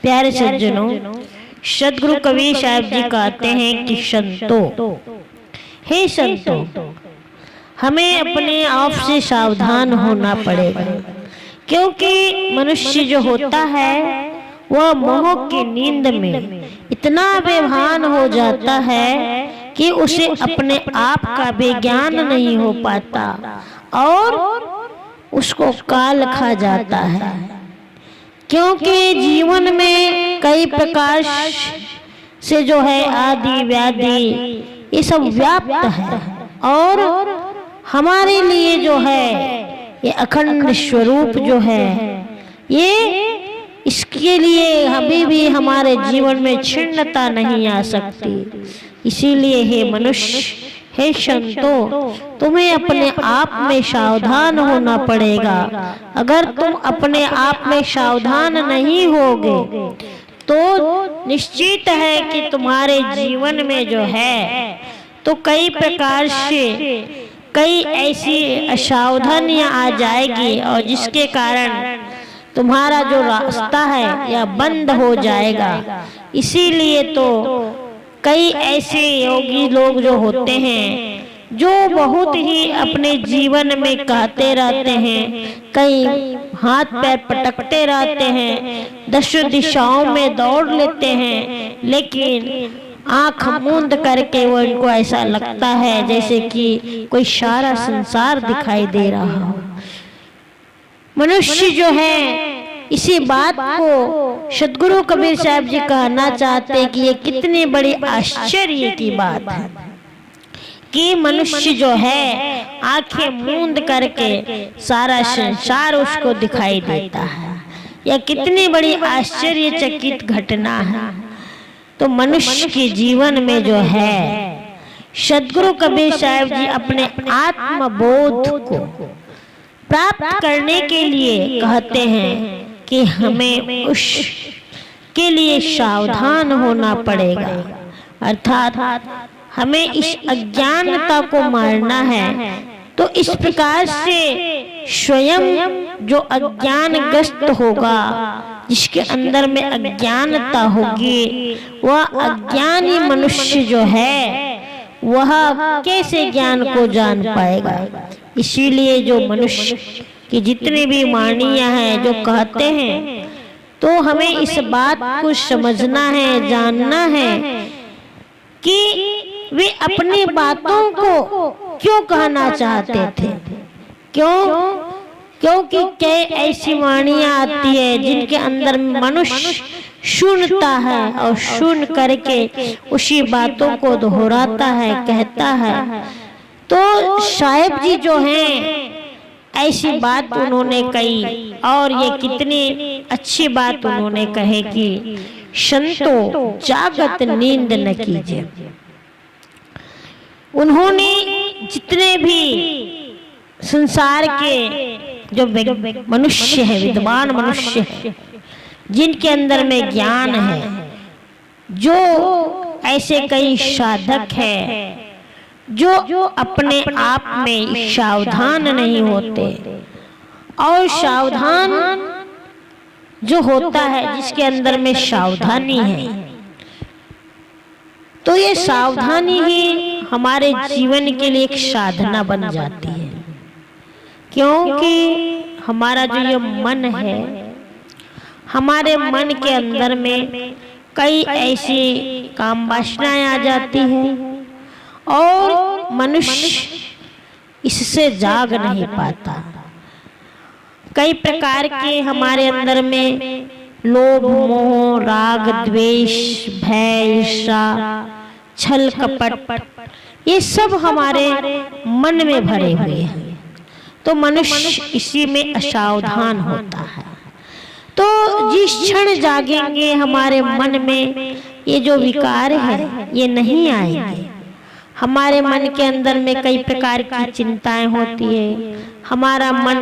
प्यारे सज्जनों, सदगुरु कबीर साहब जी कहते हैं कि संतों, हे संतों, हमें अपने आप से सावधान होना पड़ेगा, क्योंकि मनुष्य जो होता है वह मोह की नींद में इतना बेभान हो जाता है कि उसे अपने आप का भी ज्ञान नहीं हो पाता और उसको काल खा जाता है। क्योंकि जीवन में कई प्रकार से जो है आदि व्याधि ये सब व्याप्त है और हमारे लिए जो है ये अखंड स्वरूप जो है ये इसके लिए अभी भी हमारे जीवन में क्षीणता नहीं आ सकती। इसीलिए हे मनुष्य, हे संतों, तुम्हें अपने आप में सावधान होना पड़ेगा। अगर तुम अपने आप में सावधान नहीं होगे तो निश्चित है कि तुम्हारे जीवन में जो है तो कई प्रकार से कई ऐसी असावधानियां आ जाएगी और जिसके कारण तुम्हारा जो रास्ता है यह बंद हो जाएगा। इसीलिए तो कई ऐसे योगी लोग जो होते हैं जो बहुत ही अपने जीवन में कहते रहते हैं, कई हाथ पैर पटकते रहते हैं, 10 दिशाओं में दौड़ लेते हैं, लेकिन आंख मूंद करके वो इनको ऐसा लगता है जैसे कि कोई सारा संसार दिखाई दे रहा हो। मनुष्य जो है इसी बात को सदगुरु कबीर साहब जी कहना चाहते हैं कि ये कितनी बड़ी आश्चर्य की बात है कि मनुष्य जो है आंखें मूंद करके सारा संसार उसको दिखाई देता है। यह कितनी बड़ी आश्चर्यचकित घटना है। तो मनुष्य के जीवन में जो है सदगुरु कबीर साहब जी अपने आत्मबोध को प्राप्त करने के लिए कहते हैं कि हमें उसके लिए सावधान होना पड़ेगा, अर्थात हमें इस अज्ञानता को मारना है। तो इस प्रकार से स्वयं जो अज्ञानग्रस्त होगा, जिसके अंदर में अज्ञानता होगी, वह अज्ञानी मनुष्य जो है वह कैसे ज्ञान को जान पाएगा। इसीलिए जो मनुष्य की जितने भी वाणियां हैं जो कहते हैं, तो हमें इस बात को समझना है, जानना है कि वे अपनी बातों को क्यों कहना चाहते थे। क्योंकि कई ऐसी वाणियां आती है जिनके अंदर मनुष्य सुनता है और सुन करके उसी बातों को दोहराता है, कहता है। तो साहेब जी जो हैं ऐसी बात उन्होंने कही और ये कितनी अच्छी बात उन्होंने कहे कि संतों जागत नींद न कीजिए। उन्होंने जितने भी संसार के जो मनुष्य है, विद्वान मनुष्य है, जिनके अंदर में ज्ञान है, जो ऐसे कई साधक है जो अपने आप में सावधान नहीं होते, और सावधान जो होता है जिसके अंदर में सावधानी है, तो ये सावधानी ही हमारे जीवन के लिए एक साधना बन जाती है। क्योंकि हमारा जो ये मन है, हमारे मन के अंदर में कई ऐसी काम वासनाएं आ जाती हैं और मनुष्य इससे जाग नहीं पाता। कई प्रकार के हमारे अंदर में लोभ, मोह, राग, द्वेष, भय, ईर्ष्या, छल, कपट, ये सब हमारे मन में भरे हुए हैं। तो मनुष्य इसी में असावधान होता है। तो जिस क्षण जागेंगे हमारे मन में ये जो विकार है ये नहीं आएंगे। हमारे मन के अंदर में कई प्रकार की चिंताएं होती है, हमारा मन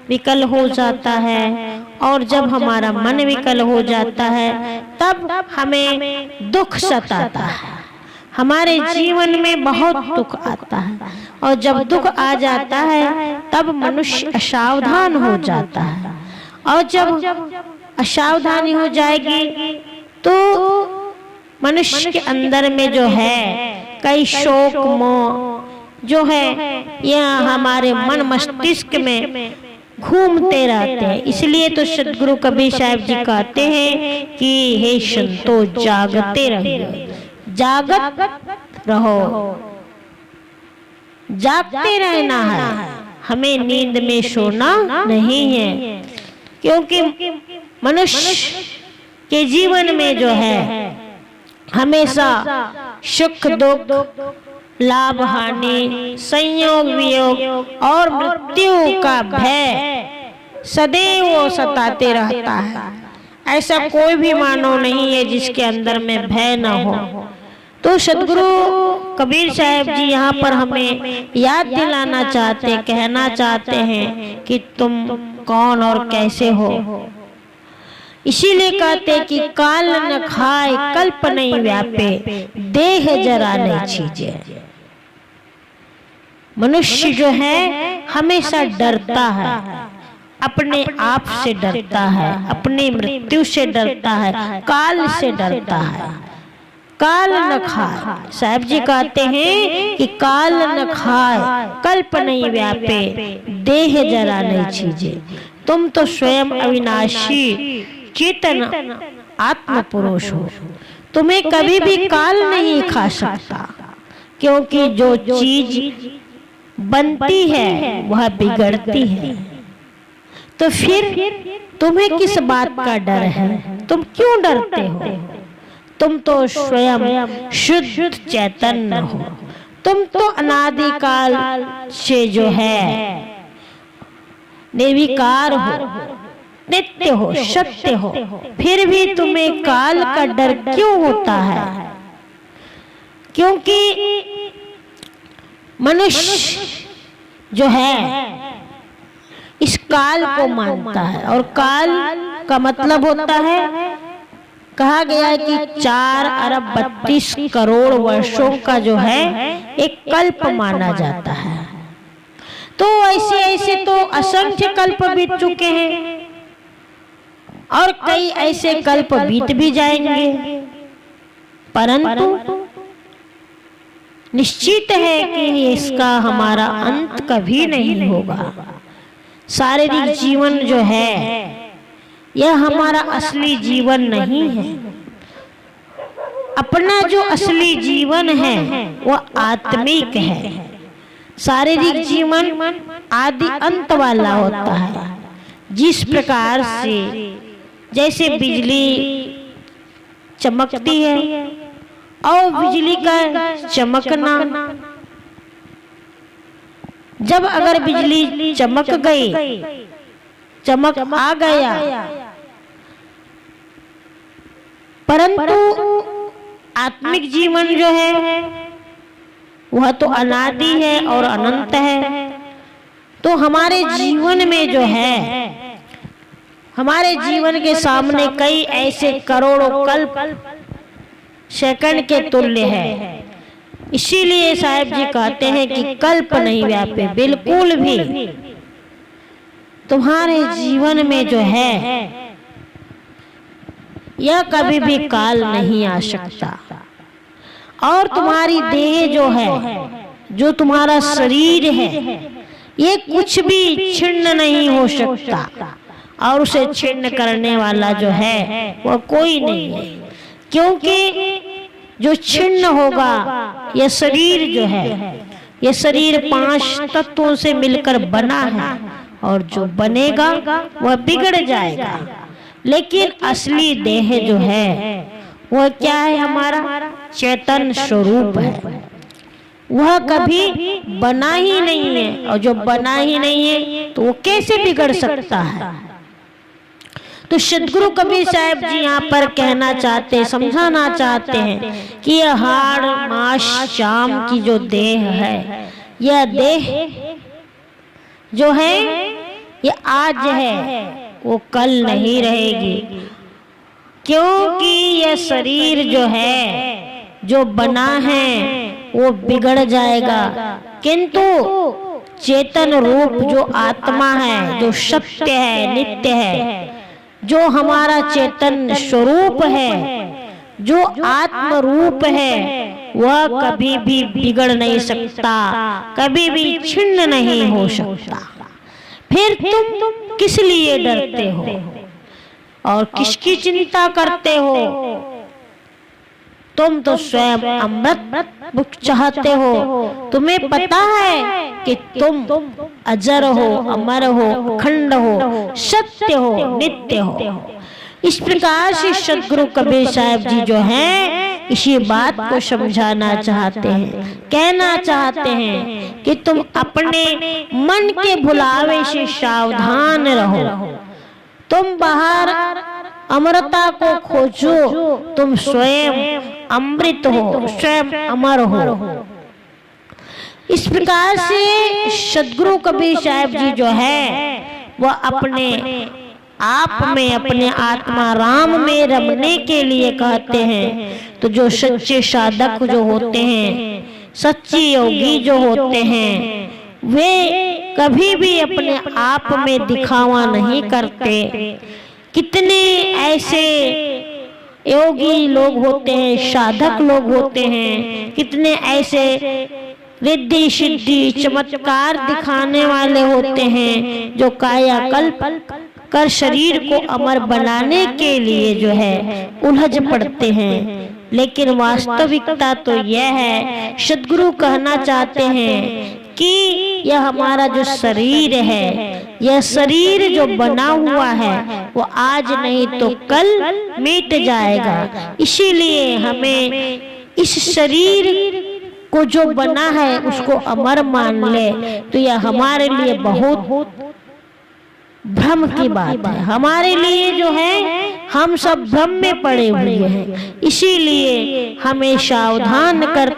विकल हो जाता है, और जब हमारा मन विकल हो जाता है तब हमें दुख सताता है। हमारे जीवन में बहुत दुख आता है, और जब दुख आ जाता है तब मनुष्य असावधान हो जाता है, और जब असावधानी हो जाएगी तो मनुष्य के अंदर में जो है कई शोक मोह जो है यह हमारे मन मस्तिष्क में घूमते रहते हैं। इसलिए तो सदगुरु कबीर साहब जी कहते हैं कि हे संतो जागते रहिए, जागत रहो, जागते रहना है, हमें नींद में सोना नहीं है। क्योंकि मनुष्य के जीवन में जो है हमेशा सुख दुख, लाभ हानि, संयोग वियोग और मृत्यु का भय सदैव सताते रहता है। ऐसा कोई भी मानव नहीं है जिसके अंदर में भय न हो। तो सदगुरु कबीर साहब जी यहाँ पर हमें याद दिलाना चाहते, कहना चाहते हैं कि तुम कौन और कैसे हो। इसीलिए कहते कि काल न खाए कल्प नहीं व्यापे, देह जरा नहीं छीजे। मनुष्य जो है हमेशा डरता है, अपने आप से डरता है, अपनी मृत्यु से डरता है, काल से डरता है। काल न खाए, साहब जी कहते हैं कि काल न खाए कल्प नहीं व्यापे, देह जरा नहीं छीजे। तुम तो स्वयं अविनाशी चेतन आत्म पुरुष हो, तुम्हें कभी भी काल नहीं खा सकता। क्योंकि जो चीज बनती है वह बिगड़ती है, तो फिर तुम्हें किस बात का डर है? तुम क्यों डरते हो? तुम तो स्वयं शुद्ध चैतन्य हो, तुम तो अनादिकाल से जो है निर्विकार हो, नित्य हो, सत्य हो, फिर भी तुम्हें काल का डर क्यों होता है? क्योंकि मनुष्य जो है इस काल को मानता है, और काल का मतलब होता है, कहा गया है कि 4 अरब 32 करोड़ वर्षों का जो है एक कल्प माना जाता है। तो ऐसे ऐसे तो असंख्य कल्प बीत चुके हैं और कई ऐसे कल्प बीत भी जाएंगे, परंतु निश्चित है कि इसका हमारा अंत कभी नहीं होगा। शारीरिक जीवन जो है यह हमारा असली जीवन नहीं है। अपना जो असली जीवन है वह आत्मिक है। शारीरिक जीवन आदि अंत वाला होता है। जिस प्रकार से जैसे बिजली चमकती है और बिजली का चमकना, जब अगर बिजली चमक गई, चमक आ गया, परंतु आत्मिक जीवन जो है वह तो अनादि है और अनंत है। तो हमारे जीवन में जो है, हमारे जीवन के सामने कई ऐसे करोड़ों कल्प सेकंड के तुल्य है। इसीलिए साहब जी कहते हैं कि कल्प नहीं व्यापे, बिल्कुल भी तुम्हारे जीवन में जो है यह कभी भी काल नहीं आ सकता। और तुम्हारी देह जो है, जो तुम्हारा शरीर है, ये कुछ भी छिन्न नहीं हो सकता, और उसे छिन्न करने वाला जो है वह कोई नहीं है। क्योंकि जो छिन्न होगा, यह शरीर जो है, यह शरीर 5 तत्वों से मिलकर बना है, और जो बनेगा वह बिगड़ जाएगा। लेकिन असली देह जो है वह क्या है? हमारा चेतन स्वरूप है। वह कभी बना ही नहीं है, और जो बना ही नहीं है तो वो कैसे बिगड़ सकता है? तो सदगुरु कबीर साहब जी यहाँ पर कहना चाहते, समझाना चाहते हैं कि यह हाड़ मांस चाम की जो देह है, यह देह जो है ये आज है, वो कल नहीं रहेगी। क्योंकि यह शरीर जो है, जो बना है, वो बिगड़ जाएगा, किंतु चेतन रूप जो आत्मा है, जो सत्य है, नित्य है, जो हमारा चेतन स्वरूप है, जो आत्म रूप है, वह कभी भी बिगड़ नहीं सकता, कभी भी छिन्न नहीं हो सकता। फिर तुम किस लिए डरते हो और किसकी चिंता करते हो? तुम तो स्वयं अमृत चाहते हो। तुम्हें पता है कि तुम अजर हो, अमर हो, अखंड हो, सत्य हो, नित्य हो। इस प्रकार से सदगुरु कबीर साहब जी जो हैं इसी बात को समझाना चाहते हैं, कहना चाहते हैं कि तुम अपने मन के भुलावे से सावधान रहो। तुम बाहर अमरता को खोजो, तुम स्वयं अमृत हो, स्वयं अमर हो। इस प्रकार से सदगुरु कबीर साहब जी जो है वह अपने आप में, अपने आत्मा राम में रमने के लिए कहते हैं। तो जो सच्चे साधक जो होते हैं, सच्ची योगी जो होते हैं, वे कभी भी अपने आप में दिखावा नहीं करते। कितने ऐसे योगी लोग होते हैं, साधक लोग होते हैं, कितने ऐसे रिद्धि सिद्धि चमत्कार दिखाने वाले होते हैं जो कायाकल्प कर शरीर को अमर बनाने के लिए जो है उलझ पड़ते हैं। लेकिन वास्तविकता तो यह है, सद्गुरु कहना चाहते हैं कि यह हमारा जो शरीर है, यह शरीर जो बना हुआ है वो आज नहीं तो कल मिट जाएगा। इसीलिए हमें इस शरीर को जो बना है उसको अमर मान ले, तो यह हमारे लिए बहुत भ्रम की बात है। हमारे लिए जो है हम सब भ्रम में पड़े हुए हैं, इसीलिए हमें सावधान कर